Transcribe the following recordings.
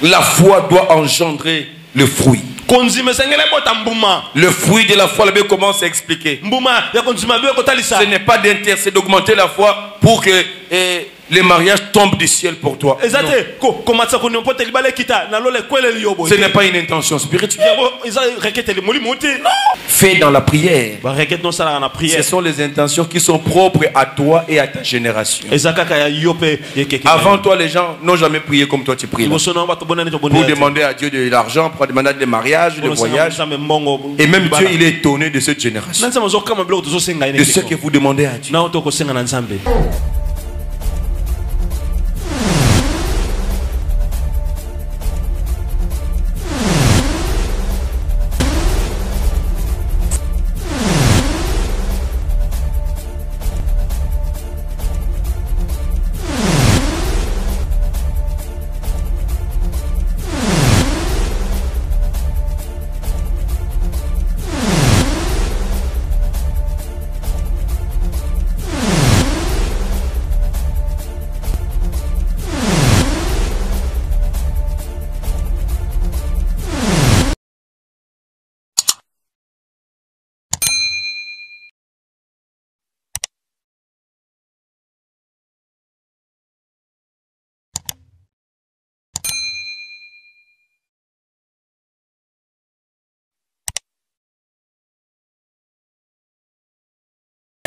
La foi doit engendrer le fruit. Le fruit de la foi, le Bible commence à expliquer. Ce n'est pas d'intercéder, d'augmenter la foi pour que les mariages tombent du ciel pour toi. Non. Ce n'est pas une intention spirituelle. Fais dans la prière. Ce sont les intentions qui sont propres à toi et à ta génération. Avant toi, les gens n'ont jamais prié comme toi tu pries là. Pour demander à Dieu de l'argent, pour demander des mariages, des voyages. Et même Dieu, il est étonné de cette génération. De ce que vous demandez à Dieu.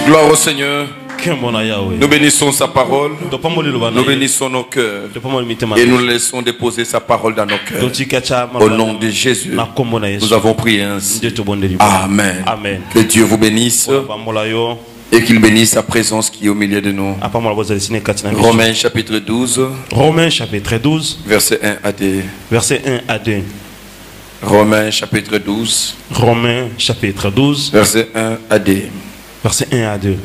Gloire au Seigneur. Nous bénissons sa parole. Nous bénissons nos cœurs. Et nous laissons déposer sa parole dans nos cœurs. Au nom de Jésus, nous avons prié ainsi. Amen. Amen. Que Dieu vous bénisse. Et qu'il bénisse sa présence qui est au milieu de nous. Romains chapitre 12. Romains chapitre 12. Verset 1 à 2. Verset 1 à 2. Romains chapitre 12. Romains chapitre 12. Verset 1 à 2. Verset 1 à 2.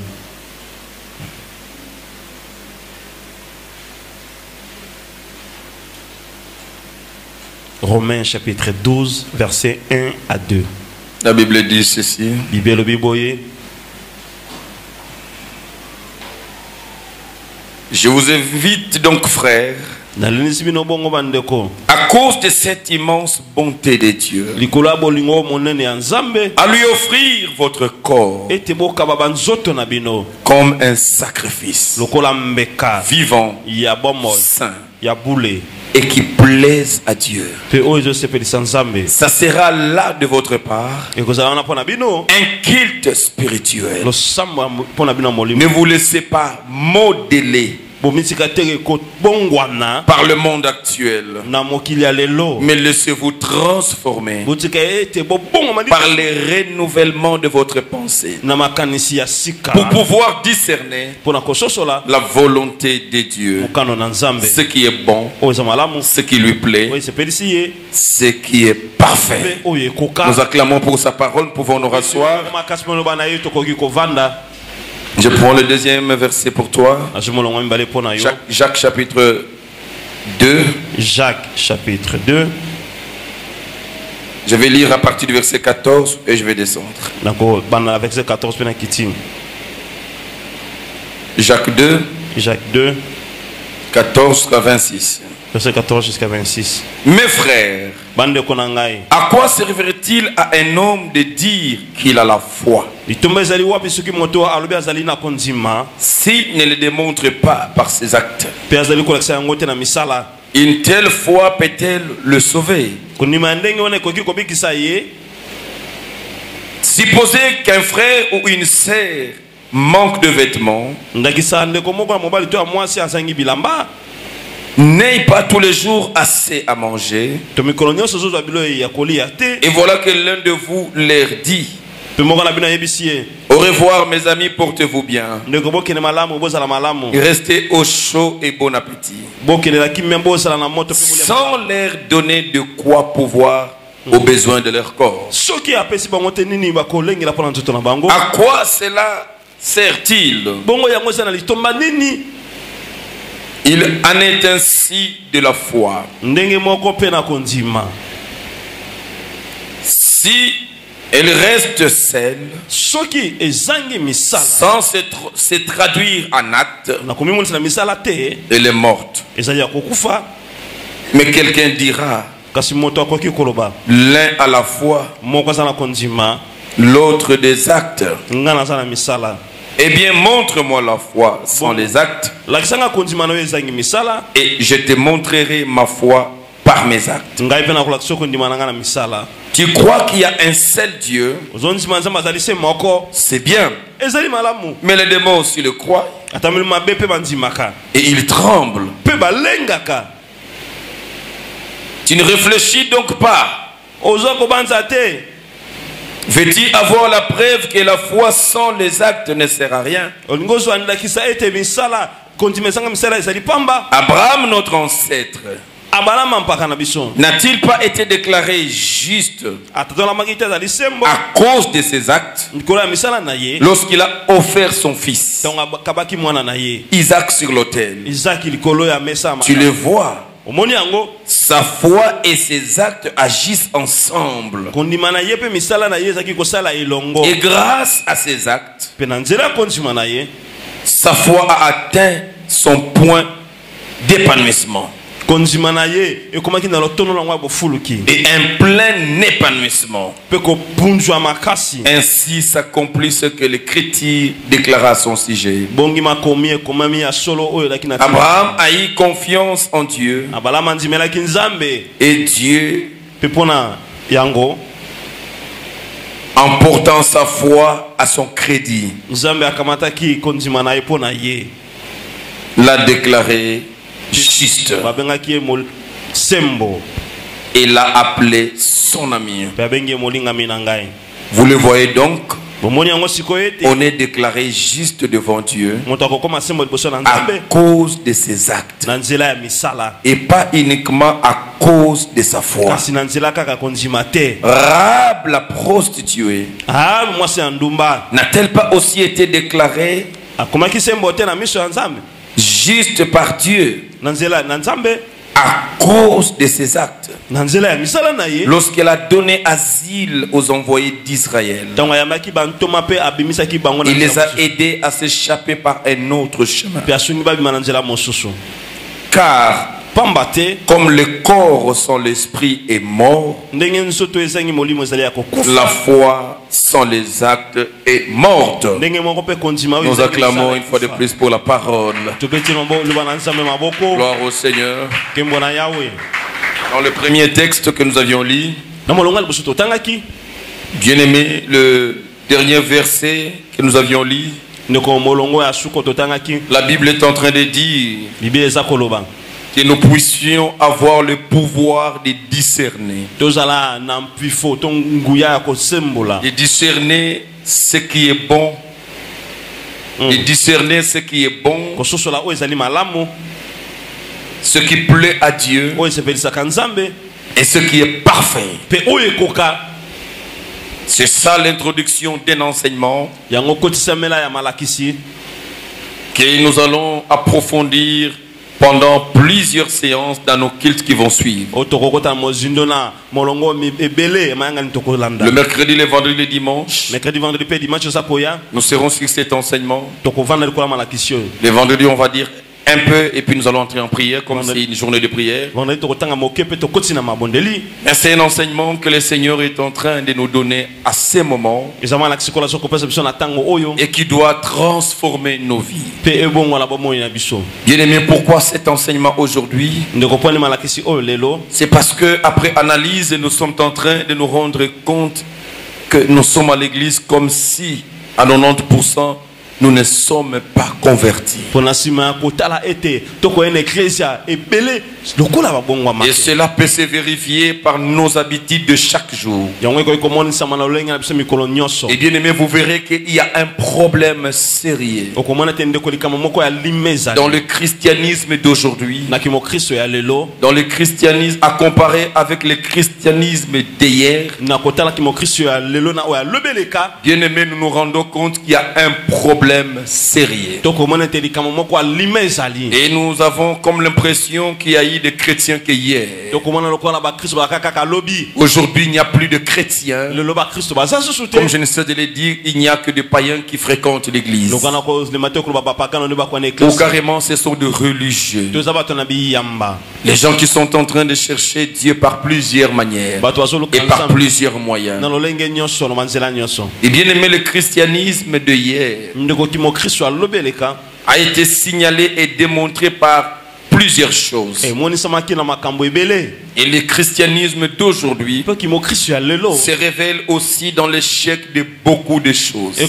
Romains chapitre 12, verset 1 à 2. La Bible dit ceci. Je vous invite donc, frères, à cause de cette immense bonté de Dieu, à lui offrir votre corps comme un sacrifice vivant, saint et qui plaise à Dieu. Ça sera là de votre part un culte spirituel. Ne vous laissez pas modeler par le monde actuel, mais laissez-vous transformer par les renouvellements de votre pensée pour pouvoir discerner la volonté de Dieu, ce qui est bon, ce qui lui plaît, ce qui est parfait. Nous acclamons pour sa parole. Nous pouvons nous rasseoir. Je prends le deuxième verset pour toi. Jacques chapitre 2. Jacques chapitre 2. Je vais lire à partir du verset 14 et je vais descendre. Jacques 2. Jacques 2. 14 à 26. Verset 14 jusqu'à 26. Mes frères, à quoi servirait-il à un homme de dire qu'il a la foi s'il ne le démontre pas par ses actes? Une telle foi peut-elle le sauver? Supposez qu'un frère ou une sœur manque de vêtements, n'aie pas tous les jours assez à manger, et voilà que l'un de vous leur dit: au revoir mes amis, portez-vous bien, restez au chaud et bon appétit, sans leur donner de quoi pouvoir aux besoins de leur corps. À quoi cela sert-il? Il en est ainsi de la foi. Si elle reste seule, sans se traduire en acte, elle est morte. Mais quelqu'un dira, l'un à la fois, l'autre des actes. Eh bien, montre-moi la foi sans les actes, et je te montrerai ma foi par mes actes. Tu crois qu'il y a un seul Dieu, c'est bien. Mais les démons aussi le croient, et ils tremblent. Tu ne réfléchis donc pas. Veux-tu avoir la preuve que la foi sans les actes ne sert à rien? Abraham, notre ancêtre, n'a-t-il pas été déclaré juste à cause de ses actes lorsqu'il a offert son fils Isaac sur l'autel? Tu le vois, sa foi et ses actes agissent ensemble. Et grâce à ses actes, sa foi a atteint son point d'épanouissement. Et un plein épanouissement. Ainsi s'accomplit ce que l'Écriture déclara à son sujet. Abraham a eu confiance en Dieu. Et Dieu, en portant sa foi à son crédit, l'a déclaré juste et l'a appelé son ami. Vous le voyez donc, on est déclaré juste devant Dieu à cause de ses actes et pas uniquement à cause de sa foi. Rahab la prostituée n'a-t-elle pas aussi été déclarée juste par Dieu à cause de ses actes lorsqu'elle a donné asile aux envoyés d'Israël? Il les a aidés à s'échapper par un autre chemin. Car comme le corps sans l'esprit est mort, la foi sans les actes est morte. Nous acclamons une fois de plus pour la parole. Gloire au Seigneur. Dans le premier texte que nous avions lu, bien aimé, le dernier verset que nous avions lu, la Bible est en train de dire que nous puissions avoir le pouvoir de discerner. De discerner ce qui est bon. De discerner ce qui est bon. Ce qui plaît à Dieu. Et ce qui est parfait. C'est ça l'introduction d'un enseignement que nous allons approfondir pendant plusieurs séances dans nos cultes qui vont suivre. Le mercredi, le vendredi, le dimanche, nous serons sur cet enseignement. Le vendredi, on va dire un peu et puis nous allons entrer en prière comme c'est une journée de prière. C'est un enseignement que le Seigneur est en train de nous donner à ces moments et qui doit transformer nos vies. Bien aimé, pourquoi cet enseignement aujourd'hui? C'est parce que après analyse, nous sommes en train de nous rendre compte que nous sommes à l'église comme si à 90% nous ne sommes pas convertis. Et cela peut se vérifier par nos habitudes de chaque jour. Et bien aimé, vous verrez qu'il y a un problème sérieux dans le christianisme d'aujourd'hui. Dans le christianisme à comparer avec le christianisme d'hier. Bien aimé, nous nous rendons compte qu'il y a un problème problème sérieux. Et nous avons comme l'impression qu'il y a eu des chrétiens qu'hier. Aujourd'hui, il n'y a plus de chrétiens. Comme je ne sais de le dire, il n'y a que des païens qui fréquentent l'église. Ou carrément, ce sont des religieux. Les gens qui sont en train de chercher Dieu par plusieurs manières et par plusieurs moyens. Et bien aimé, le christianisme de hier a été signalé et démontré par plusieurs choses. Et le christianisme d'aujourd'hui se révèle aussi dans l'échec de beaucoup de choses. Et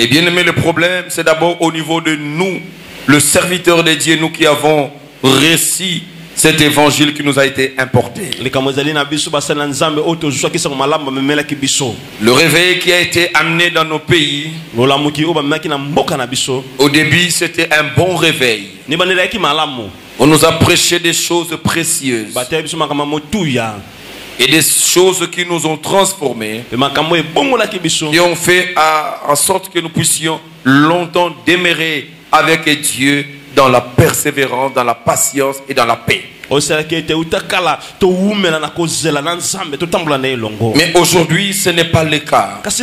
bien aimé, le problème, c'est d'abord au niveau de nous, le serviteur de Dieu, nous qui avons réussi cet évangile qui nous a été importé. Le réveil qui a été amené dans nos pays, au début c'était un bon réveil. On nous a prêché des choses précieuses et des choses qui nous ont transformés, qui ont fait en sorte que nous puissions longtemps demeurer avec Dieu dans la persévérance, dans la patience et dans la paix. Mais aujourd'hui, ce n'est pas le cas. Parce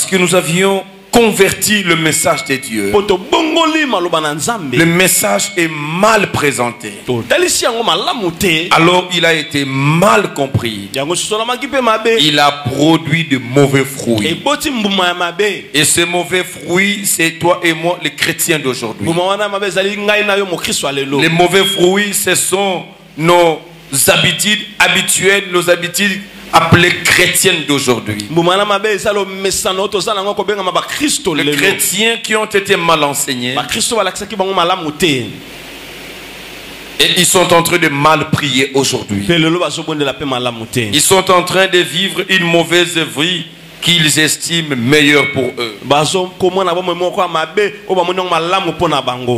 que nous avions converti le message de Dieu. Le message est mal présenté. Alors il a été mal compris. Il a produit de mauvais fruits. Et ces mauvais fruits, c'est toi et moi, les chrétiens d'aujourd'hui. Les mauvais fruits, ce sont nos habitudes habituelles, nos habitudes appelées chrétiennes d'aujourd'hui. Les chrétiens qui ont été mal enseignés. Et ils sont en train de mal prier aujourd'hui. Ils sont en train de vivre une mauvaise vie qu'ils estiment meilleure pour eux.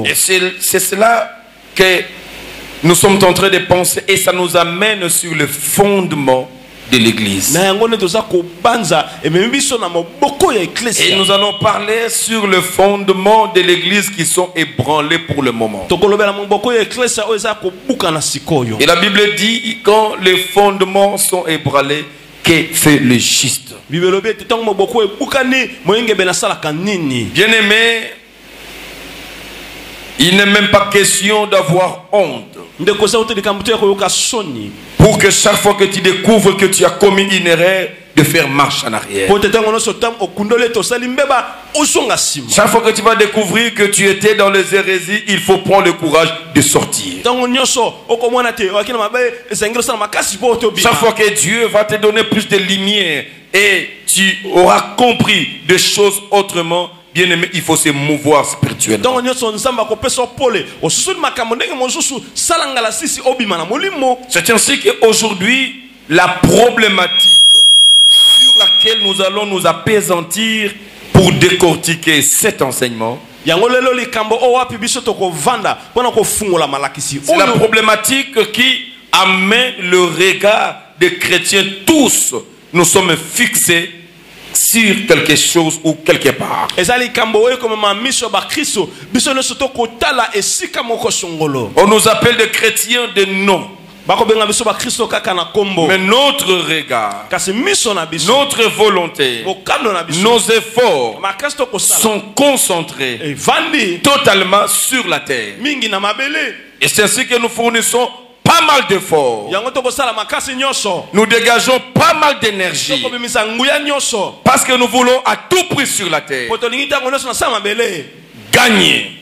Et c'est cela que nous sommes en train de penser, et ça nous amène sur le fondement de l'église. Et nous allons parler sur le fondement de l'église qui sont ébranlés pour le moment. Et la Bible dit, quand les fondements sont ébranlés, que fait le juste? Bien aimé, il n'est même pas question d'avoir honte. Pour que chaque fois que tu découvres que tu as commis une erreur, de faire marche en arrière. Chaque fois que tu vas découvrir que tu étais dans les hérésies, il faut prendre le courage de sortir. Chaque fois que Dieu va te donner plus de lumière et tu auras compris des choses autrement, bien aimé, il faut se mouvoir spirituellement. C'est ainsi qu'aujourd'hui, la problématique sur laquelle nous allons nous appesantir pour décortiquer cet enseignement, c'est la problématique qui amène le regard des chrétiens. Tous, nous sommes fixés sur quelque chose ou quelque part. On nous appelle des chrétiens de nom. Mais notre regard, notre volonté, nos efforts sont concentrés totalement sur la terre. Et c'est ainsi que nous fournissons pas mal d'efforts. Nous dégageons pas mal d'énergie parce que nous voulons à tout prix sur la terre gagner,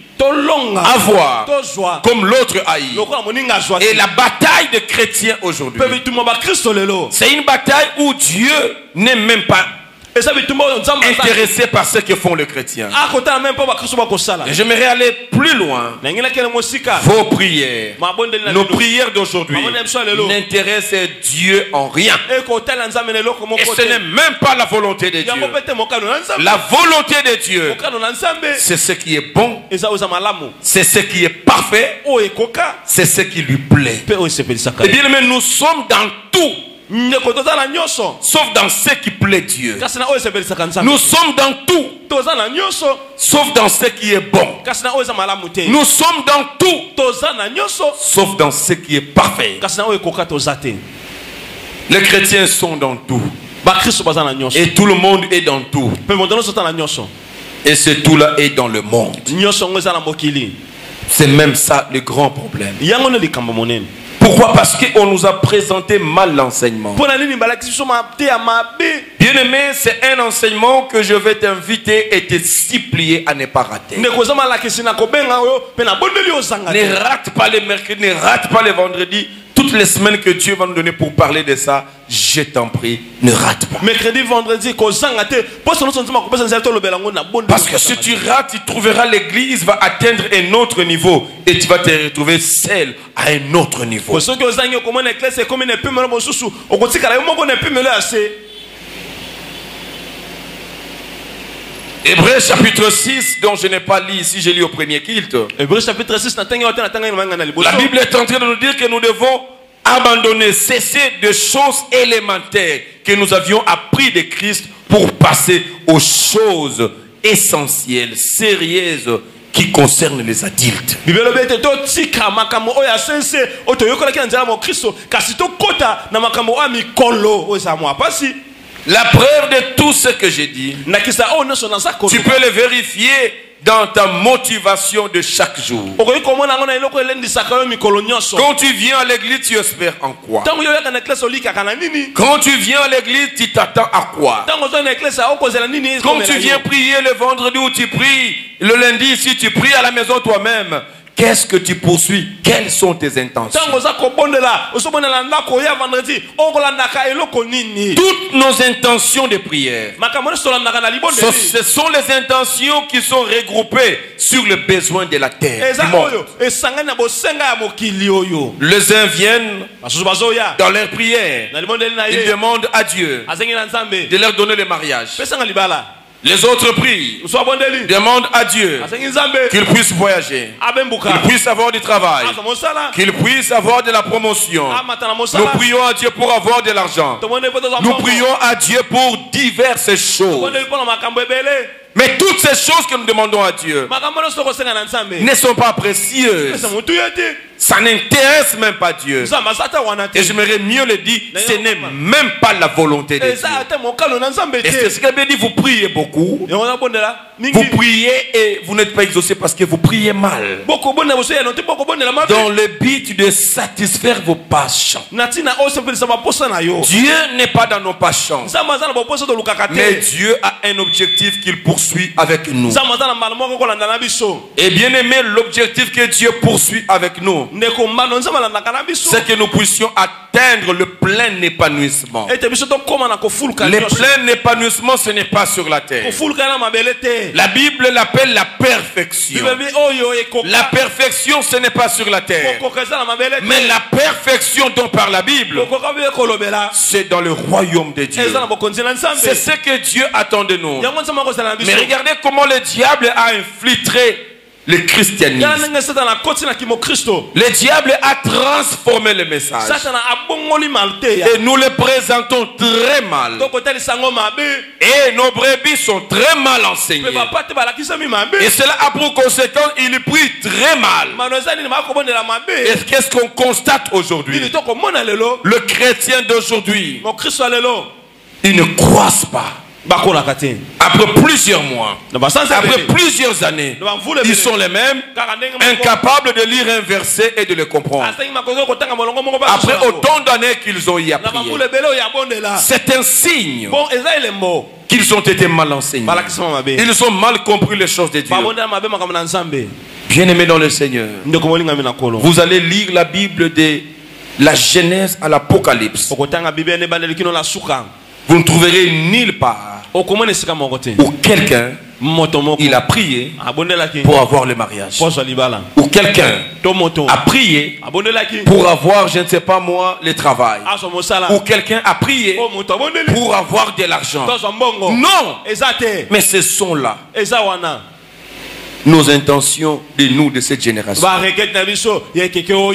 avoir comme l'autre haï. Et la bataille des chrétiens aujourd'hui, c'est une bataille où Dieu n'est même pas intéressé par ce que font les chrétiens. Et j'aimerais aller plus loin. Vos prières, nos prières d'aujourd'hui n'intéressent Dieu en rien. Et ce n'est même pas la volonté de Dieu. La volonté de Dieu, c'est ce qui est bon, c'est ce qui est parfait, c'est ce qui lui plaît. Et bien, mais nous sommes dans tout sauf dans ce qui plaît Dieu. Nous sommes dans tout, sauf dans ce qui est bon. Nous sommes dans tout, sauf dans ce qui est parfait. Les chrétiens sont dans tout. Et tout le monde est dans tout. Et ce tout-là est dans le monde. C'est même ça le grand problème. Pourquoi? Parce qu'on nous a présenté mal l'enseignement. Bien-aimé, c'est un enseignement que je vais t'inviter et te supplier à ne pas rater. Ne rate pas les mercredis, ne rate pas les vendredis. Toutes les semaines que Dieu va nous donner pour parler de ça, je t'en prie, ne rate pas. Mercredi, vendredi, parce que si tu rates, tu trouveras l'église va atteindre un autre niveau et tu vas te retrouver seul à un autre niveau. Hébreux chapitre 6, dont je n'ai pas lu ici, j'ai lu au premier culte. Hébreux chapitre 6, la Bible est en train de nous dire que nous devons abandonner, cesser de choses élémentaires que nous avions appris de Christ pour passer aux choses essentielles, sérieuses, qui concernent les adultes. La preuve de tout ce que j'ai dit, tu peux le vérifier dans ta motivation de chaque jour. Quand tu viens à l'église, tu espères en quoi? Quand tu viens à l'église, tu t'attends à quoi? Quand tu viens prier le vendredi ou tu pries le lundi, si tu pries à la maison toi-même, qu'est-ce que tu poursuis? Quelles sont tes intentions? Toutes nos intentions de prière, ce sont les intentions qui sont regroupées sur les besoins de la terre, du monde. Les uns viennent dans leur prière, ils demandent à Dieu de leur donner le mariage. Les autres prient, demandent à Dieu qu'ils puissent voyager, qu'ils puissent avoir du travail, qu'ils puissent avoir de la promotion. Nous prions à Dieu pour avoir de l'argent. Nous prions à Dieu pour diverses choses. Mais toutes ces choses que nous demandons à Dieu ne sont pas précieuses. Ça n'intéresse même pas Dieu. Et j'aimerais mieux le dire, ce n'est même pas la volonté de Dieu. Et c'est ce qu'il dit, vous priez beaucoup. Vous priez et vous n'êtes pas exaucé parce que vous priez mal. Dans le but de satisfaire vos passions. Dieu n'est pas dans nos passions. Mais Dieu a un objectif qu'il poursuit avec nous. Et bien aimé, l'objectif que Dieu poursuit avec nous, c'est que nous puissions atteindre le plein épanouissement. Le plein épanouissement, ce n'est pas sur la terre. La Bible l'appelle la perfection. La perfection, ce n'est pas sur la terre. Mais la perfection dont parle la Bible, c'est dans le royaume de Dieu. C'est ce que Dieu attend de nous. Mais regardez comment le diable a infiltré le christianisme. Le diable a transformé le message et nous le présentons très mal, et nos brebis sont très mal enseignées, et cela a pour conséquence il prie très mal. Et qu'est-ce qu'on constate aujourd'hui? Le chrétien d'aujourd'hui, il ne croise pas. Après plusieurs mois, après plusieurs années, ils sont les mêmes, incapables de lire un verset et de le comprendre. Après autant d'années qu'ils ont y appris, c'est un signe qu'ils ont été mal enseignés. Ils ont mal compris les choses de Dieu. Bien aimés dans le Seigneur, vous allez lire la Bible de la Genèse à l'Apocalypse. Vous ne trouverez nulle part où quelqu'un il a prié pour avoir le mariage, ou quelqu'un a prié pour avoir, je ne sais pas moi, le travail, ou quelqu'un a prié pour avoir de l'argent. Non, mais ce sont là nos intentions de nous, de cette génération.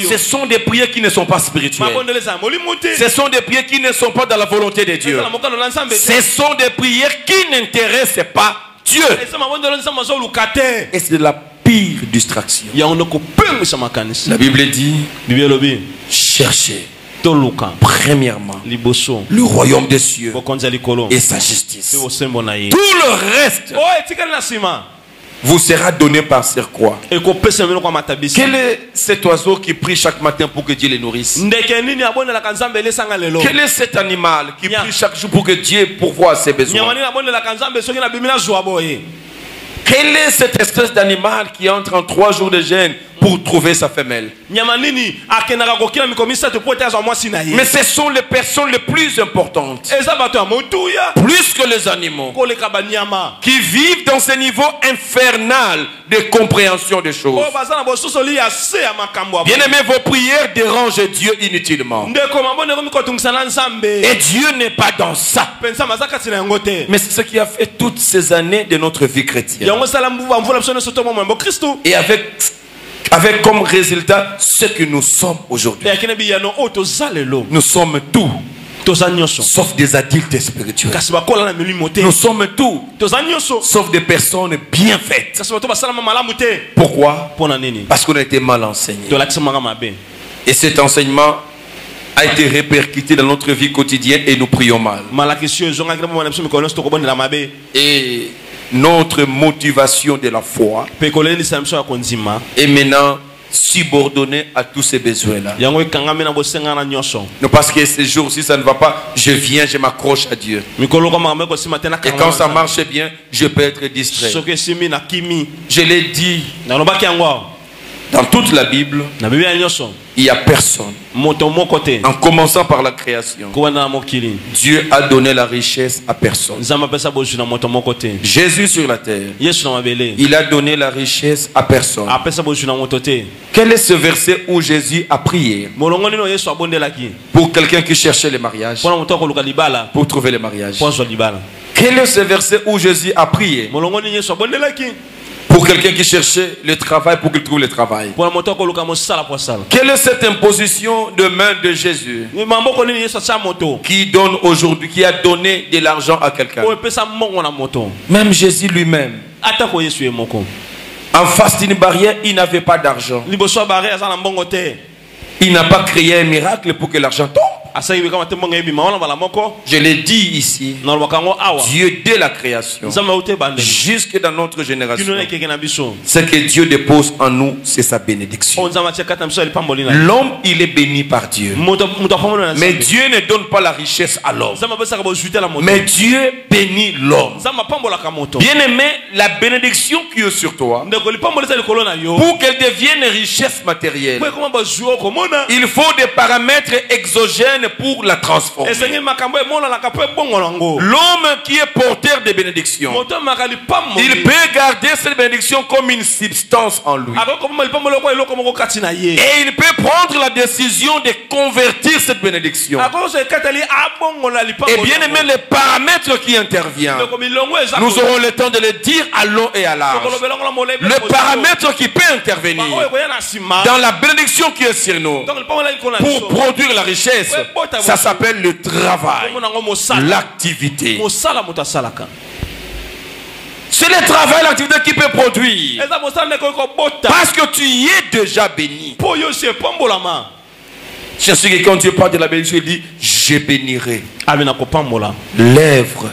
Ce sont des prières qui ne sont pas spirituelles. Ce sont des prières qui ne sont pas dans la volonté de Dieu. Ce sont des prières qui n'intéressent pas Dieu. Et c'est de la pire distraction. La Bible dit, cherchez premièrement le royaume des cieux et sa justice. Tout le reste vous sera donné par sur quoi? Quel est cet oiseau qui prie chaque matin pour que Dieu le nourrisse? Quel est cet animal qui prie chaque jour pour que Dieu pourvoie ses besoins? Quelle est cette espèce d'animal qui entre en 3 jours de jeûne pour trouver sa femelle? Mais ce sont les personnes les plus importantes, plus que les animaux, qui vivent dans ce niveau infernal de compréhension des choses. Bien aimé, vos prières dérangent Dieu inutilement. Et Dieu n'est pas dans ça. Mais c'est ce qui a fait toutes ces années de notre vie chrétienne. Et avec comme résultat ce que nous sommes aujourd'hui. Nous sommes tout sauf des adultes spirituels. Nous sommes tout sauf des personnes bien faites. Pourquoi? Parce qu'on a été mal enseigné. Et cet enseignement a été répercuté dans notre vie quotidienne et nous prions mal. Et notre motivation de la foi est maintenant subordonnée à tous ces besoins-là. Parce que ces jours-ci ça ne va pas, je viens, je m'accroche à Dieu. Et quand ça marche bien, je peux être distrait. Je l'ai dit, dans toute la Bible, il n'y a personne, en commençant par la création, Dieu a donné la richesse à personne. Jésus sur la terre, il a donné la richesse à personne. Quel est ce verset où Jésus a prié pour quelqu'un qui cherchait le mariage, pour trouver le mariage? Quel est ce verset où Jésus a prié pour quelqu'un qui cherchait le travail, pour qu'il trouve le travail? Quelle est cette imposition de main de Jésus qui donne aujourd'hui, qui a donné de l'argent à quelqu'un? Même Jésus lui-même, en face d'une barrière, il n'avait pas d'argent. Il n'a pas créé un miracle pour que l'argent tombe. Je l'ai dit ici, Dieu dès la création jusque dans notre génération, ce que Dieu dépose en nous, c'est sa bénédiction. L'homme, il est béni par Dieu, mais Dieu ne donne pas la richesse à l'homme, mais Dieu bénit l'homme. Bien aimé, la bénédiction qui est sur toi, pour qu'elle devienne richesse matérielle, il faut des paramètres exogènes pour la transformer. L'homme qui est porteur de bénédiction, il peut garder cette bénédiction comme une substance en lui, et il peut prendre la décision de convertir cette bénédiction. Et bien aimé, les paramètres qui interviennent, nous aurons le temps de le dire à long et à large. Le paramètre qui peut intervenir dans la bénédiction qui est sur nous pour produire la richesse, ça s'appelle le travail, l'activité. C'est le travail, l'activité qui peut produire, parce que tu y es déjà béni. C'est ce que quand Dieu parle de la bénédiction, il dit: je bénirai l'œuvre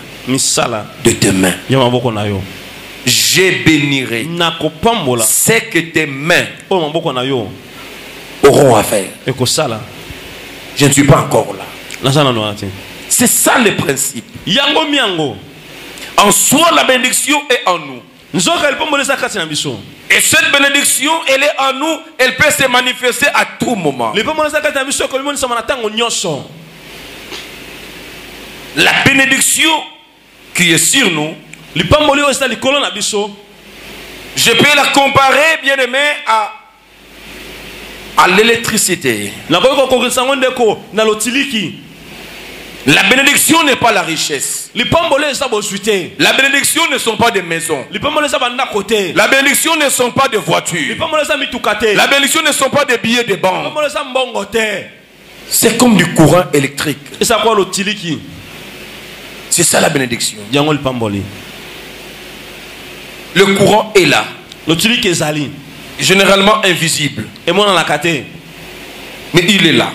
de tes mains. Je bénirai ce que tes mains auront à faire. Je ne suis pas encore là. C'est ça le principe. En soi, la bénédiction est en nous. Et cette bénédiction, elle est en nous. Elle peut se manifester à tout moment. La bénédiction qui est sur nous, je peux la comparer, bien aimé, à l'électricité. La bénédiction n'est pas la richesse. La bénédiction ne sont pas des maisons. La bénédiction ne sont pas des voitures. La bénédiction ne sont pas des billets de banque. C'est comme du courant électrique. C'est ça la bénédiction. Le courant est là. Généralement invisible. Mais il est là.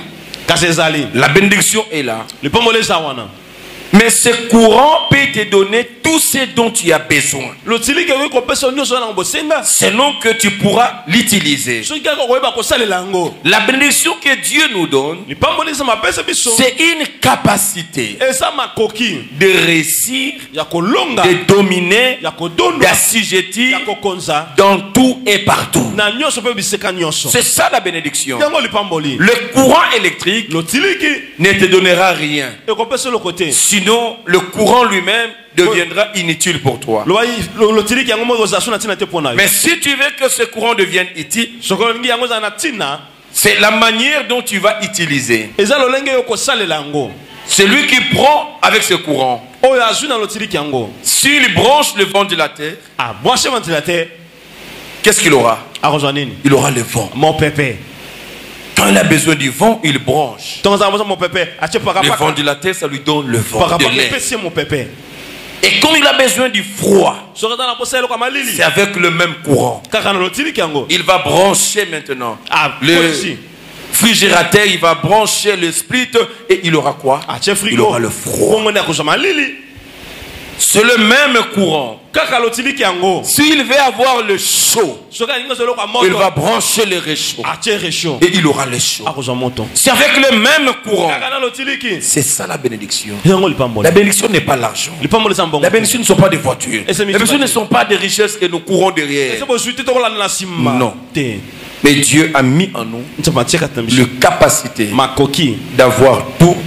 La bénédiction est là. Mais ce courant peut te donner tout ce dont tu as besoin. Selon que tu pourras l'utiliser. La bénédiction que Dieu nous donne, c'est une capacité de réussir, de dominer, d'assujettir dans tout et partout. C'est ça la bénédiction. Le courant électrique ne te donnera rien. Sinon, le courant lui-même deviendra inutile pour toi. Mais si tu veux que ce courant devienne utile, c'est la manière dont tu vas utiliser. C'est lui qui prend avec ce courant. S'il branche le ventilateur, qu'est-ce qu'il aura? Il aura le vent. Mon pépé. Quand il a besoin du vent, il branche. Le ventilateur, ça lui donne le vent de l'air. Et quand il a besoin du froid, c'est avec le même courant. Il va brancher maintenant. Le réfrigérateur, il va brancher le split et il aura quoi? Il aura le froid. C'est le même courant. S'il veut avoir le chaud, il va brancher le réchaud et il aura le chaud. C'est avec le même courant. C'est ça la bénédiction. La bénédiction n'est pas l'argent. La bénédiction ne sont pas des voitures. La bénédiction ne sont pas des richesses que nous courons derrière. Non. Mais Dieu a mis en nous la capacité d'avoir tout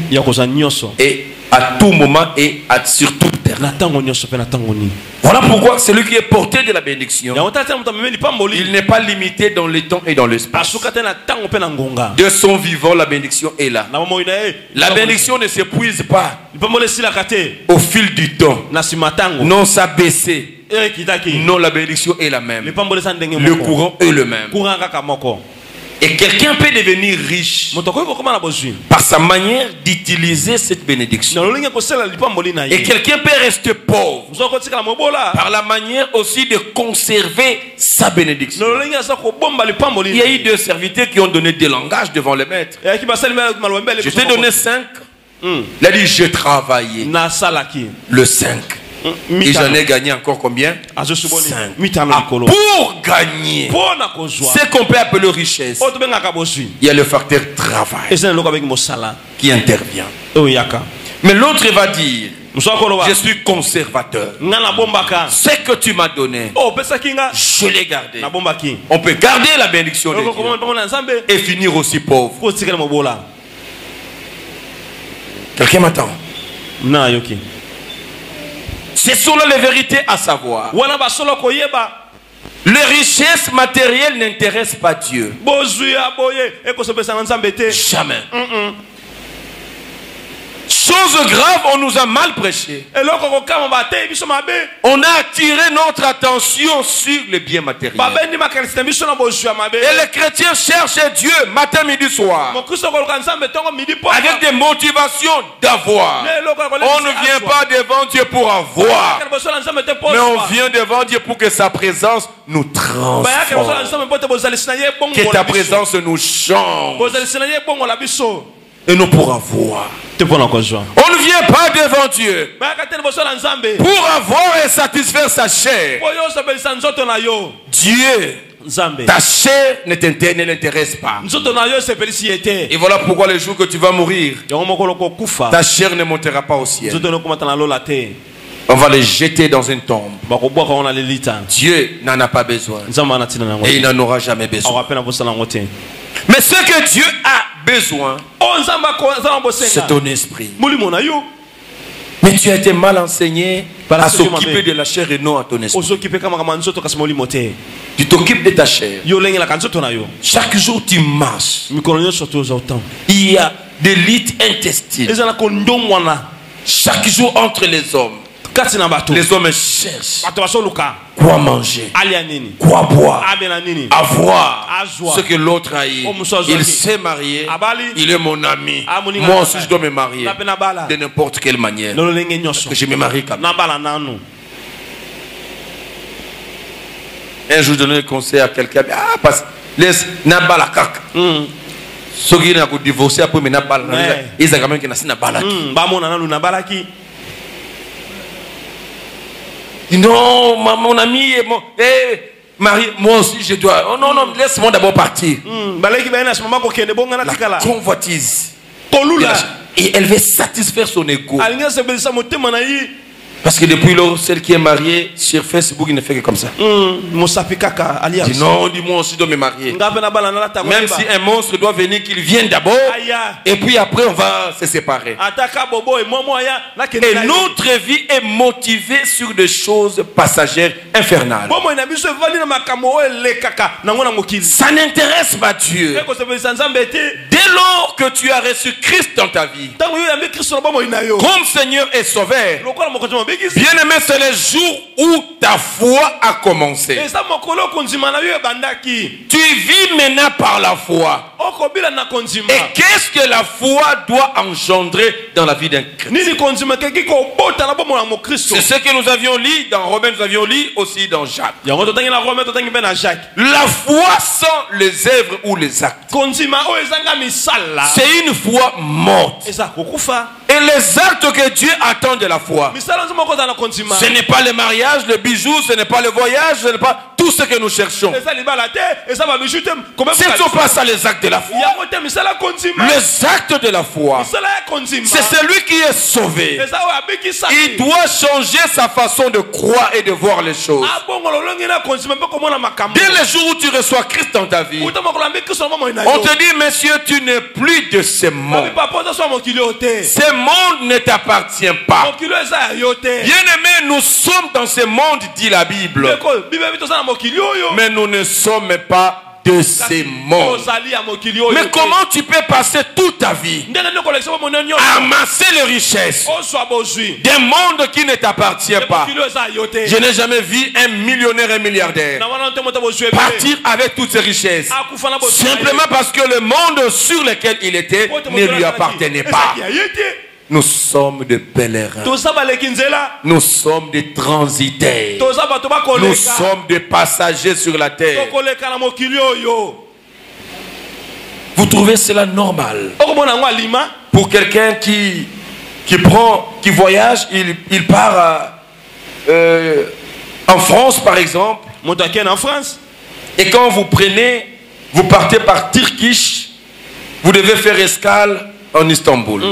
et à tout moment et sur tout terrain. Voilà pourquoi celui qui est porté de la bénédiction, il n'est pas limité dans le temps et dans l'espace. De son vivant, la bénédiction est là. La bénédiction ne s'épuise pas au fil du temps. Non, ça baissé. Non, la bénédiction est la même. Le courant est le même. Et quelqu'un peut devenir riche par sa manière d'utiliser cette bénédiction. Et quelqu'un peut rester pauvre par la manière aussi de conserver sa bénédiction. Il y a eu deux serviteurs qui ont donné des langages devant le maître. Je t'ai donné 5. Il a dit je travaillais le 5. Et j'en ai gagné encore combien? 5. Pour gagner ce qu'on peut appeler richesse, il y a le facteur travail qui intervient. Mais l'autre va dire je suis conservateur. Ce que tu m'as donné, je l'ai gardé. On peut garder la bénédiction de Dieu et finir aussi pauvre. Quelqu'un m'attend? Ce sont là les vérités à savoir. Les richesses matérielles n'intéressent pas Dieu. Jamais. Chose grave, on nous a mal prêché. On a attiré notre attention sur les biens matériels. Et les chrétiens cherchent Dieu matin, midi, soir. Avec des motivations d'avoir. On ne vient pas devant Dieu pour avoir. Mais on vient devant Dieu pour que sa présence nous transforme. Que ta présence nous change. Et non pour avoir. On ne vient pas devant Dieu pour avoir et satisfaire sa chair. Dieu, ta chair ne l'intéresse pas. Et voilà pourquoi le jour que tu vas mourir, ta chair ne montera pas au ciel. On va les jeter dans une tombe. Dieu n'en a pas besoin. Et il n'en aura jamais besoin. Mais ce que Dieu a besoin, c'est ton esprit. Mais tu as été mal enseigné à s'occuper de la chair et non à ton esprit. Tu t'occupes de ta chair. Chaque jour tu marches. Il y a des litres intestines. Chaque jour entre les hommes cherchent quoi manger, quoi boire, avoir ce que l'autre a eu. Il s'est marié, il est mon ami. Moi aussi je dois me marier de n'importe quelle manière. Parce que je me marie comme ça. Un jour je donnais un conseil à quelqu'un. Ah, parce que laisse Nabala kaka. Ceux qui ont divorcé après, mais Nabala, ils ont quand même qui n'a pas la qui. Non, mon ami et mon Marie, moi aussi je dois. Oh non, non, laisse-moi d'abord partir. La convoitise. Et elle veut satisfaire son ego. Parce que depuis lors, celle qui est mariée sur Facebook, il ne fait que comme ça. Dis non, dis-moi aussi de me marier. Même si un monstre doit venir, qu'il vienne d'abord. Et puis après, on va se séparer. Et notre vie est motivée sur des choses passagères, infernales. Ça n'intéresse pas Dieu. Dès lors que tu as reçu Christ dans ta vie, comme Seigneur et Sauveur, bien-aimé, c'est le jour où ta foi a commencé. Tu vis maintenant par la foi. Et qu'est-ce que la foi doit engendrer dans la vie d'un chrétien? C'est ce que nous avions lu dans Romains, nous avions lu aussi dans Jacques. La foi sans les œuvres ou les actes, c'est une foi morte. Et les actes que Dieu attend de la foi, ce n'est pas le mariage, le bijou, ce n'est pas le voyage, ce n'est pas tout ce que nous cherchons. Ce ne sont pas ça les actes de la foi. Les actes de la foi, c'est celui qui est sauvé. Il doit changer sa façon de croire et de voir les choses. Dès le jour où tu reçois Christ dans ta vie, on te dit, monsieur, tu n'es plus de ce monde. Ce monde ne t'appartient pas. Bien-aimés, nous sommes dans ce monde, dit la Bible. Mais nous ne sommes pas de ces mondes. Mais comment tu peux passer toute ta vie à amasser les richesses des mondes qui ne t'appartiennent pas? Je n'ai jamais vu un millionnaire et milliardaire partir avec toutes ses richesses simplement parce que le monde sur lequel il était ne lui appartenait pas. Nous sommes des pèlerins. Nous sommes des transitaires. Nous sommes des passagers sur la terre. Vous trouvez cela normal? Pour quelqu'un qui voyage, il part en France par exemple. Et quand vous partez par Turkish, vous devez faire escale en Istanbul.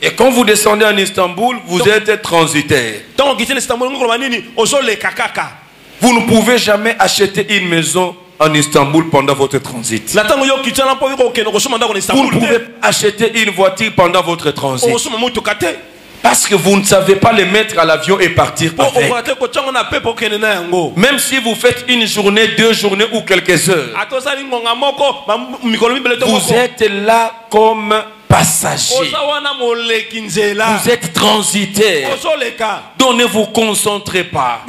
Et quand vous descendez en Istanbul, vous êtes transitaire. Vous ne pouvez jamais acheter une maison en Istanbul pendant votre transit. Vous ne pouvez acheter une voiture pendant votre transit. Parce que vous ne savez pas les mettre à l'avion et partir avec. Même si vous faites une journée, 2 journées ou quelques heures, vous êtes là comme passager. Vous êtes transitaire. Donc ne vous concentrez pas.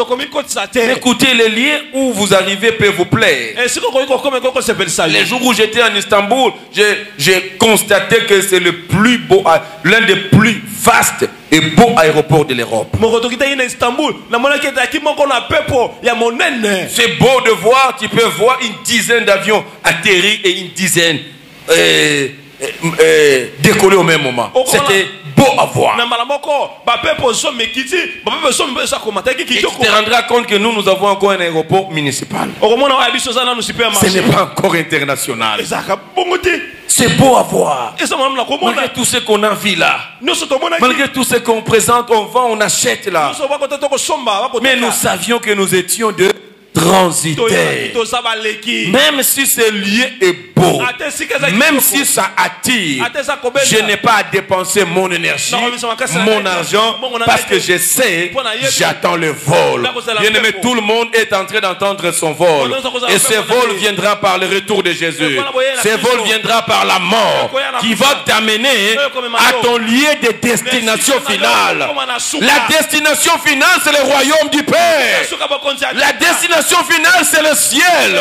Écoutez, les lieux où vous arrivez peuvent vous plaire. Les jours où j'étais en Istanbul, j'ai constaté que c'est le plus beau, l'un des plus vastes et beaux aéroports de l'Europe. C'est beau de voir, tu peux voir une dizaine d'avions atterris et une dizaine décoller au même moment. C'était beau à voir. Et tu te rendras compte que nous avons encore un aéroport municipal. Ce n'est pas encore international. C'est beau à voir. Malgré tout ce qu'on a vu là, malgré tout ce qu'on présente, on vend, on achète là. Mais nous savions que nous étions de transitaires. Même si ce lieu est beau, même si ça attire, je n'ai pas à dépenser mon énergie, mon argent, parce que je sais, j'attends le vol. Bien-aimé, tout le monde est en train d'entendre son vol. Et ce vol viendra par le retour de Jésus. Ce vol viendra par la mort, qui va t'amener à ton lieu de destination finale. La destination finale, c'est le royaume du Père. La destination finale, c'est le ciel.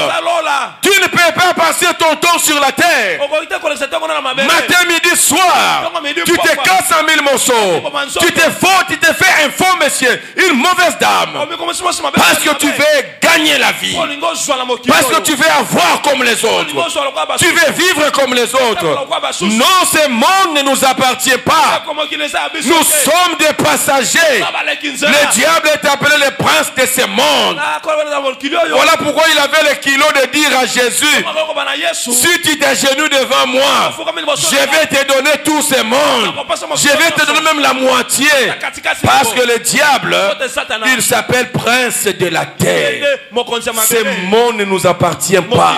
Tu ne peux pas passer ton temps sur la terre. Matin, midi, soir, tu te casses en 1000 morceaux. Tu te fous, tu te fais un faux monsieur, une mauvaise dame. Parce que tu veux gagner la vie. Parce que tu veux avoir comme les autres. Tu veux vivre comme les autres. Non, ce monde ne nous appartient pas. Nous sommes des passagers. Le diable est appelé le prince de ce monde. Voilà pourquoi il avait le kilo de dire à Jésus, si tu t'agenouilles devant moi, je vais te donner tout ce monde. Je vais te donner même la moitié. Parce que le diable, il s'appelle prince de la terre. Ce monde ne nous appartient pas.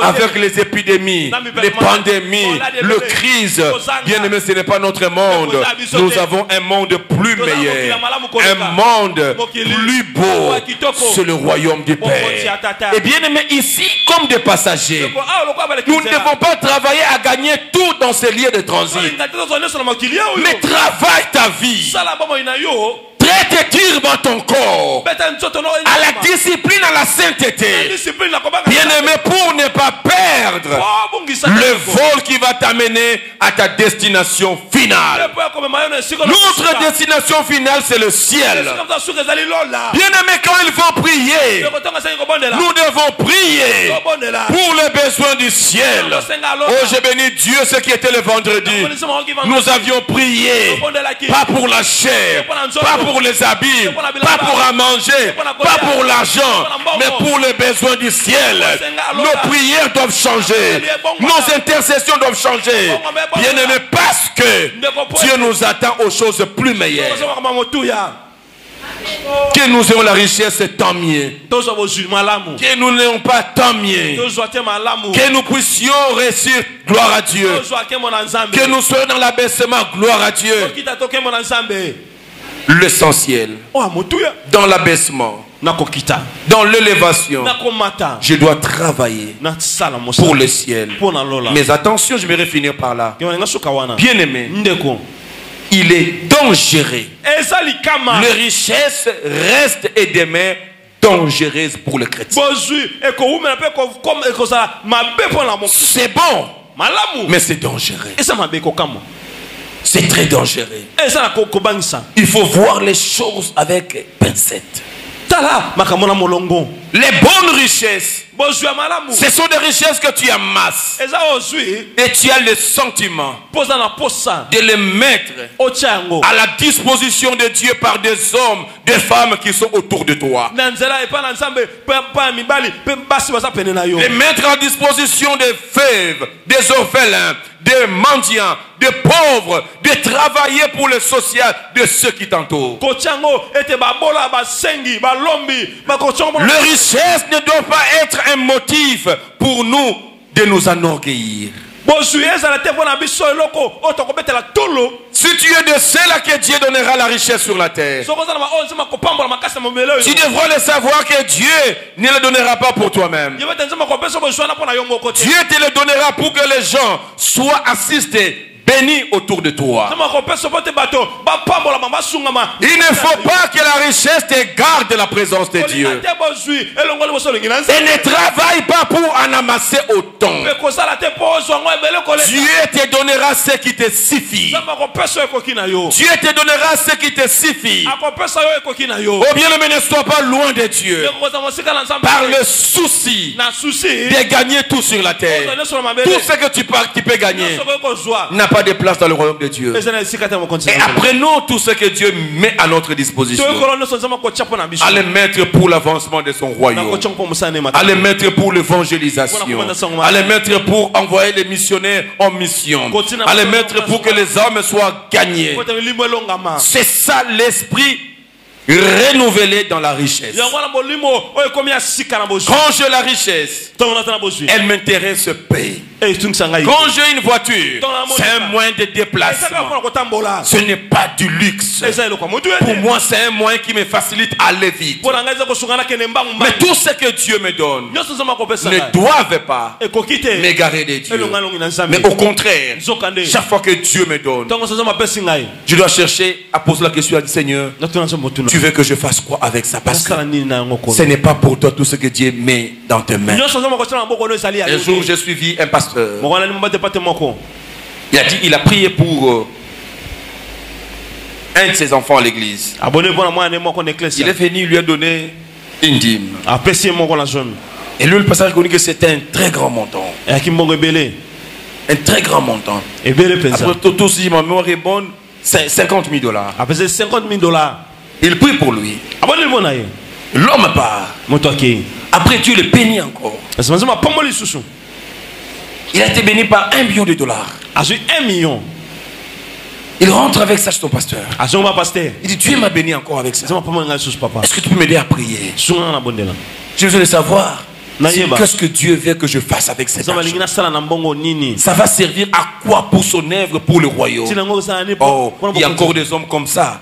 Avec les épidémies, les pandémies, le crise, bien aimé, ce n'est pas notre monde. Nous avons un monde plus meilleur, un monde plus beau. C'est le royaume du Père. Et bien aimé, ici, comme des passagers, nous ne devons pas travailler à gagner tout dans ces lieux de transit. Mais travaille ta vie. Traite-t-il dans ton corps à la discipline, à la sainteté, bien-aimé, pour ne pas perdre le vol qui va t'amener à ta destination finale. Notre destination finale, c'est le ciel. Bien-aimé, quand ils vont prier, nous devons prier pour les besoins du ciel. Oh, j'ai béni Dieu, ce qui était le vendredi. Nous avions prié, pas pour la chair, pas pour les habits, pas pour à manger, pas pour l'argent, mais pour les besoins du ciel. Nos prières doivent changer, nos intercessions doivent changer, bien aimé, parce que Dieu nous attend aux choses plus meilleures. Que nous ayons la richesse, tant mieux. Que nous n'ayons pas, tant mieux. Que nous puissions réussir, gloire à Dieu. Que nous soyons dans l'abaissement, gloire à Dieu. L'essentiel, dans l'abaissement, dans l'élévation, je dois travailler pour le ciel. Mais attention, je vais finir par là. Bien aimé, il est dangereux. Les richesses restent et demeurent dangereuses pour le chrétien. C'est bon, mais c'est dangereux. C'est très dangereux. Il faut voir les choses avec pincette. Les bonnes richesses, ce sont des richesses que tu amasses. Et tu as le sentiment de les mettre à la disposition de Dieu par des hommes, des femmes qui sont autour de toi. Les mettre à disposition des veuves, des orphelins, des mendiants, des pauvres, de travailler pour le social de ceux qui t'entourent. Le richesse ne doit pas être un motif pour nous de nous enorgueillir. Si tu es de ceux-là que Dieu donnera la richesse sur la terre, tu devras le savoir que Dieu ne le donnera pas pour toi-même. Dieu te le donnera pour que les gens soient assistés, bénis autour de toi. Il ne faut pas que la richesse te garde de la présence de Dieu. Et ne travaille pas pour en amasser autant. Dieu te donnera ce qui te suffit. Dieu te donnera ce qui te suffit. Oh bien aimé, ne sois pas loin de Dieu par le souci de gagner tout sur la terre. Tout ce que tu peux gagner n'a pas de place dans le royaume de Dieu. Et apprenons tout ce que Dieu met à notre disposition, à les mettre pour l'avancement de son royaume, à les mettre pour l'évangélisation, à les mettre pour envoyer les missionnaires en mission, à les mettre pour que les hommes soient gagnés. C'est ça l'esprit renouvelée dans la richesse. Quand j'ai la richesse, elle m'intéresse paix. Quand j'ai une voiture, c'est un moyen de déplacement. Ce n'est pas du luxe. Pour moi, c'est un moyen qui me facilite à aller vite. Mais tout ce que Dieu me donne ne doivent pas m'égarer de Dieu. Mais au contraire, chaque fois que Dieu me donne, je dois chercher à poser la question à Seigneur, tu veux que je fasse quoi avec ça? Parce que ce n'est pas pour toi tout ce que Dieu met dans tes mains. Un jour, j'ai suivi un pasteur. Il a prié pour un de ses enfants à l'église. Il est venu, il lui a donné une dîme. Et lui, le pasteur reconnaît que c'était un très grand montant. Un très grand montant. Après tout, si ma mémoire est bonne, c'est $50,000. Il prie pour lui. L'homme part. Après Dieu le bénit encore. Il a été béni par $1 million. $1 million. Il rentre avec ça chez ton pasteur. Il dit, Dieu m'a béni encore avec ça. Est-ce que tu peux m'aider à prier? J'ai besoin de savoir qu'est-ce que Dieu veut que je fasse avec cet argent. Ça va servir à quoi pour son œuvre, pour le royaume? Oh, il y a encore des hommes comme ça.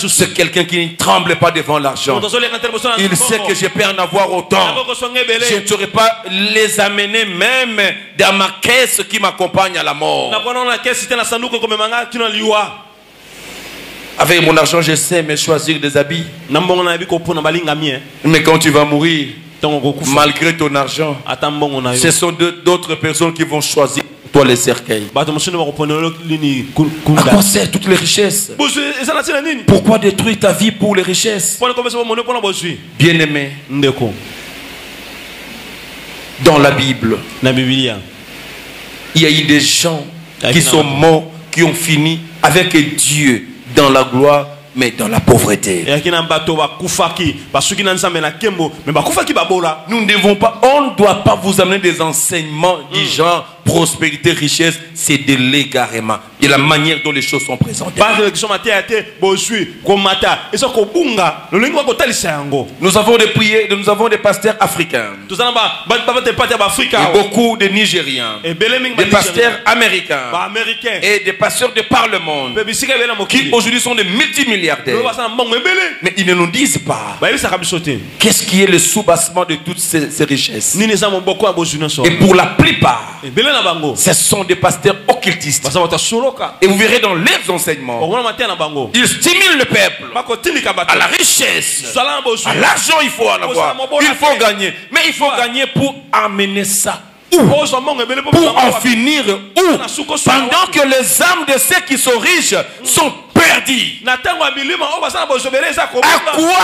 C'est quelqu'un qui ne tremble pas devant l'argent. Il sait que je peux en avoir autant. Je ne saurais pas les amener même dans ma caisse qui m'accompagne à la mort. Avec mon argent, je sais me choisir des habits. Mais quand tu vas mourir, malgré ton argent, ce sont d'autres personnes qui vont choisir toi les cercueils. À quoi sert toutes les richesses? Pourquoi détruire ta vie pour les richesses? Bien-aimé, dans la Bible, il y a eu des gens qui sont morts, qui ont fini avec Dieu dans la gloire, mais dans la pauvreté. Nous ne devons pas, on ne doit pas vous amener des enseignements du genre prospérité, richesse, c'est de l'égarement. Et la manière dont les choses sont présentées. Nous avons des prières, nous avons des pasteurs africains. Et beaucoup de Nigériens. Des pasteurs américains. Et des pasteurs de par le monde. Qui aujourd'hui sont des multimilliardaires. Mais ils ne nous disent pas qu'est-ce qui est le soubassement de toutes ces richesses. Et pour la plupart, ce sont des pasteurs occultistes. Et vous verrez dans leurs enseignements, ils stimulent le peuple à la richesse, à l'argent. Il faut en avoir, il faut gagner. Mais il faut gagner pour amener ça où? Pour en finir où? Pendant que les âmes de ceux qui sont riches sont perdues. À quoi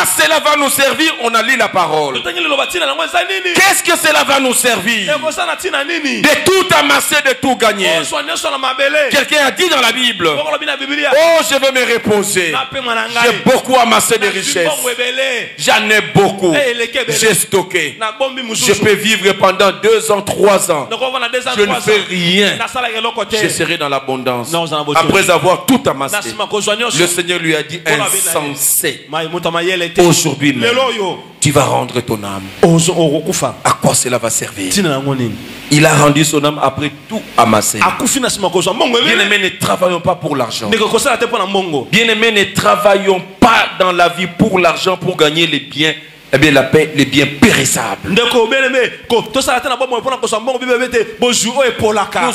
cela va nous servir? On a lu la parole. Qu'est-ce que cela va nous servir? De tout amasser, de tout gagner. Quelqu'un a dit dans la Bible, oh, je veux me reposer. J'ai beaucoup amassé de richesses. J'en ai beaucoup. J'ai stocké. Je peux vivre pendant 2 ans, 3 ans. Je ne fais rien. Je serai dans l'abondance. Après avoir tout amassé, le Seigneur lui a dit, insensé, aujourd'hui même, tu vas rendre ton âme. À quoi cela va servir? Il a rendu son âme après tout amassé. Bien-aimés, ne travaillons pas pour l'argent. Bien-aimés, ne travaillons pas dans la vie pour l'argent, pour gagner les biens. Eh bien, la paix, les biens périssables. Nous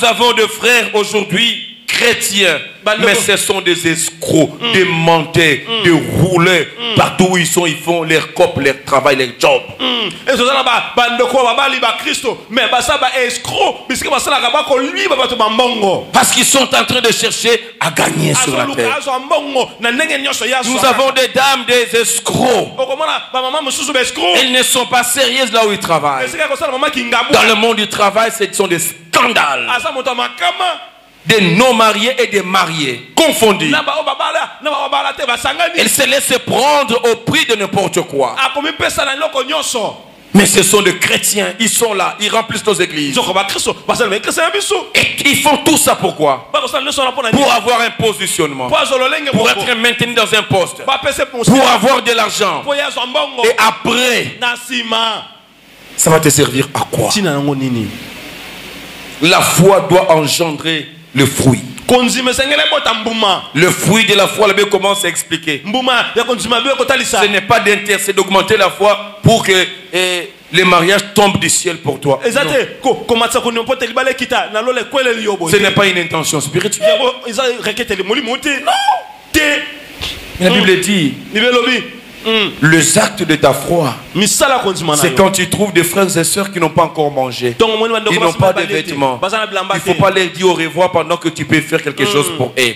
avons des frères aujourd'hui chrétiens, mais ce sont des escrocs, des menteurs, des rouleurs. Partout où ils sont, ils font leur cop, leur travail, leur job. Parce qu'ils sont en train de chercher à gagner sur la terre. Nous avons des dames, des escrocs. Elles ne sont pas sérieuses là où ils travaillent. Dans le monde du travail, ce sont des scandales. Des non-mariés et des mariés confondus. Elles se laissent prendre au prix de n'importe quoi. Mais ce sont des chrétiens, ils sont là, ils remplissent nos églises. Et ils font tout ça pourquoi? Pour avoir un positionnement, pour être maintenu dans un poste, pour avoir de l'argent. Et après, ça va te servir à quoi? La foi doit engendrer le fruit. Le fruit de la foi, la Bible commence à expliquer. Ce n'est pas d'intercéder, d'augmenter la foi pour que les mariages tombent du ciel pour toi. Non. Ce n'est pas une intention spirituelle. Non. La Bible dit les actes de ta foi, c'est quand tu trouves des frères et sœurs qui n'ont pas encore mangé, ils n'ont pas de vêtements. Il ne faut pas leur dire au revoir pendant que tu peux faire quelque chose pour eux.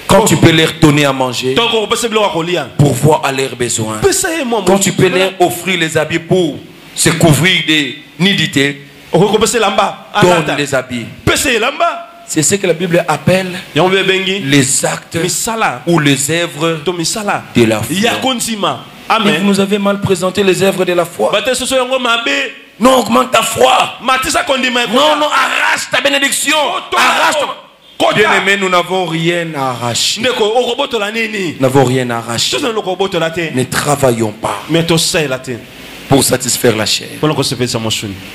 Quand tu peux leur donner à manger pour voir à leurs besoins, quand tu peux leur offrir les habits pour se couvrir des nudités, donne les habits. C'est ce que la Bible appelle les actes ou les œuvres de la foi. Mais vous nous avez mal présenté les œuvres de la foi. Non, augmente ta foi. Non, arrache ta bénédiction. Arrache. Bien aimé, nous n'avons rien à arracher. Nous n'avons rien à arracher. Ne travaillons pas pour satisfaire la chair.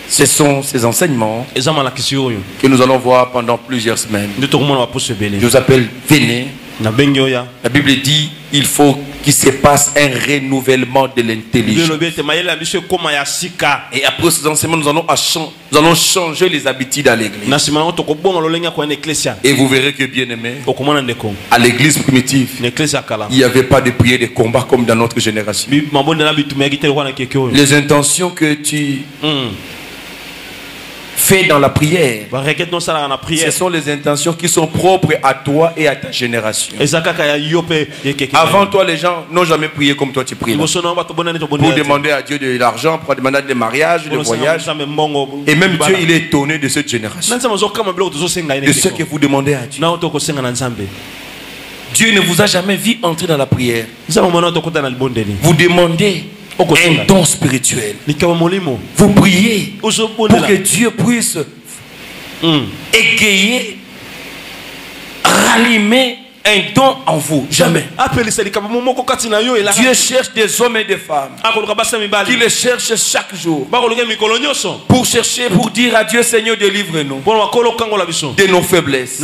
Ce sont ces enseignements que nous allons voir pendant plusieurs semaines. Je vous appelle, venez. La Bible dit il faut qu'il se passe un renouvellement de l'intelligence. Et après ces enseignements, nous allons changer les habitudes à l'église. Et vous verrez que, bien aimé, à l'église primitive, il n'y avait pas de prière de combat comme dans notre génération. Les intentions que tu fais dans la prière, ce sont les intentions qui sont propres à toi et à ta génération. Avant toi, les gens n'ont jamais prié comme toi tu pries là. Pour demander à Dieu de l'argent, pour demander des mariages, des voyages. Et même Dieu, il est étonné de cette génération, de ce que vous demandez à Dieu. Dieu ne vous a jamais vu entrer dans la prière. Vous demandez un don spirituel. Vous priez pour que Dieu puisse égayer, rallumer un don en vous. Jamais. Dieu cherche des hommes et des femmes qui le cherchent chaque jour pour chercher, pour dire à Dieu, Seigneur, délivre-nous de nos faiblesses.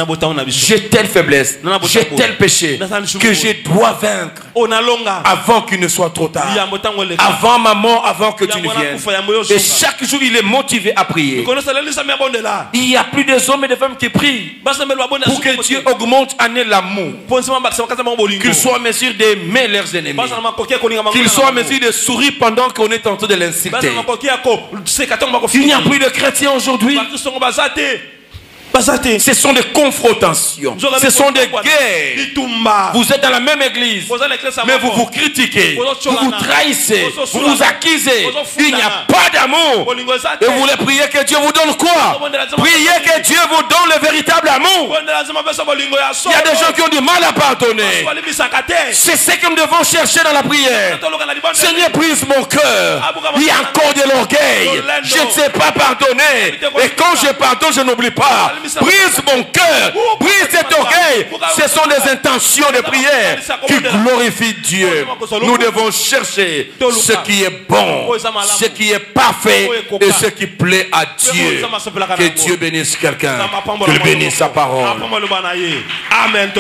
J'ai telle faiblesse, j'ai tel péché que je dois vaincre avant qu'il ne soit trop tard, avant ma mort, avant que tu ne viennes. Et chaque jour il est motivé à prier. Il y a plus des hommes et des femmes qui prient pour que Dieu augmente en eux l'amour, qu'ils soient en mesure d'aimer leurs ennemis, qu'ils soient en mesure de sourire pendant qu'on est en train de l'insulter. Il n'y a plus de chrétiens aujourd'hui. Ce sont des confrontations, ce sont des guerres. Vous êtes dans la même église, mais vous vous critiquez, vous vous trahissez, vous vous accusez. Il n'y a pas d'amour. Et vous voulez prier que Dieu vous donne quoi? Priez que Dieu vous donne le véritable amour. Il y a des gens qui ont du mal à pardonner. C'est ce que nous devons chercher dans la prière. Seigneur, brise mon cœur. Il y a encore de l'orgueil. Je ne sais pas pardonner. Et quand je pardonne, je n'oublie pas. Brise mon cœur, brise cet orgueil. Ce sont des intentions de prière qui glorifient Dieu. Nous devons chercher ce qui est bon, ce qui est parfait et ce qui plaît à Dieu. Que Dieu bénisse quelqu'un, qu'il bénisse sa parole. Amen.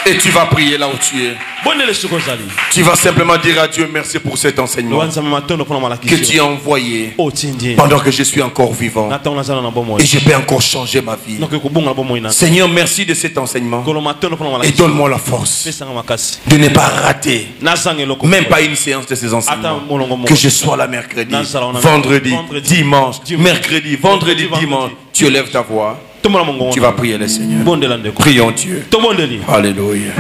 Et tu vas prier là où tu es. Tu vas simplement dire à Dieu merci pour cet enseignement que tu as envoyé pendant que je suis encore vivant et je peux encore changer ma vie. Seigneur, merci de cet enseignement et donne-moi la force de ne pas rater même pas une séance de ces enseignements. Que je sois là mercredi, vendredi, dimanche, mercredi, vendredi, dimanche. Tu élèves ta voix. Tu vas prier le Seigneur. Prions Dieu. Alléluia.